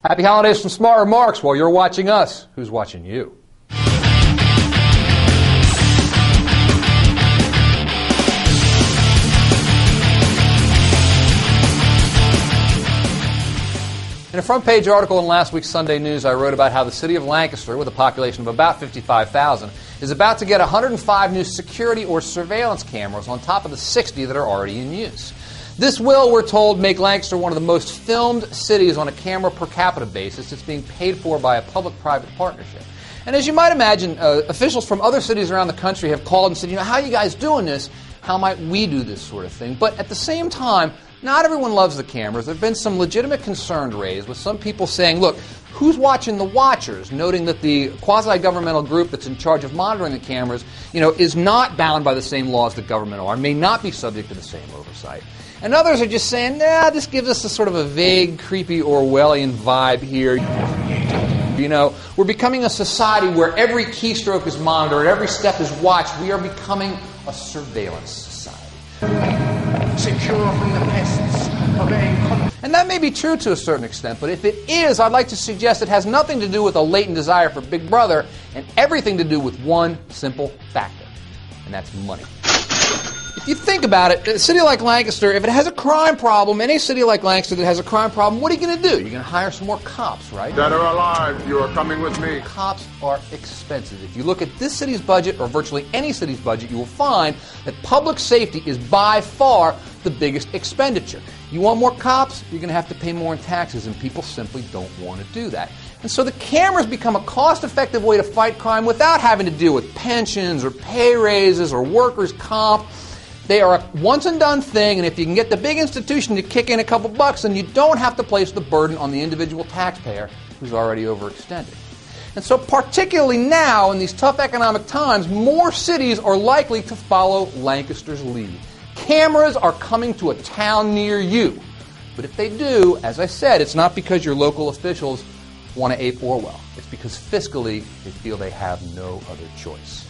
Happy holidays from Smart Remarks. While you're watching us, who's watching you? In a front-page article in last week's Sunday News, I wrote about how the city of Lancaster, with a population of about 55,000, is about to get 105 new security or surveillance cameras on top of the 60 that are already in use. This will, we're told, make Lancaster one of the most filmed cities on a camera per capita basis. It's being paid for by a public-private partnership. And as you might imagine, officials from other cities around the country have called and said, how are you guys doing this? How might we do this sort of thing? But at the same time, not everyone loves the cameras. There have been some legitimate concerns raised, with some people saying, look, who's watching the watchers? Noting that the quasi-governmental group that's in charge of monitoring the cameras, is not bound by the same laws that government are, may not be subject to the same oversight. And others are just saying, this gives us a sort of a vague, creepy, Orwellian vibe here. We're becoming a society where every keystroke is monitored, every step is watched. We are becoming a surveillance society. Secure from the pests of a... And that may be true to a certain extent, but if it is, I'd like to suggest it has nothing to do with a latent desire for Big Brother and everything to do with one simple factor, and that's money. If you think about it, a city like Lancaster, if it has a crime problem, any city like Lancaster that has a crime problem, what are you going to do? You're going to hire some more cops, right? Dead or alive, you are coming with me. Cops are expensive. If you look at this city's budget, or virtually any city's budget, you will find that public safety is by far the biggest expenditure. You want more cops, you're going to have to pay more in taxes, and people simply don't want to do that. And so the cameras become a cost-effective way to fight crime without having to deal with pensions or pay raises or workers' comp. They are a once-and-done thing, and if you can get the big institution to kick in a couple bucks, then you don't have to place the burden on the individual taxpayer who's already overextended. And so particularly now, in these tough economic times, more cities are likely to follow Lancaster's lead. Cameras are coming to a town near you. But if they do, as I said, it's not because your local officials want to ape Orwell. It's because fiscally they feel they have no other choice.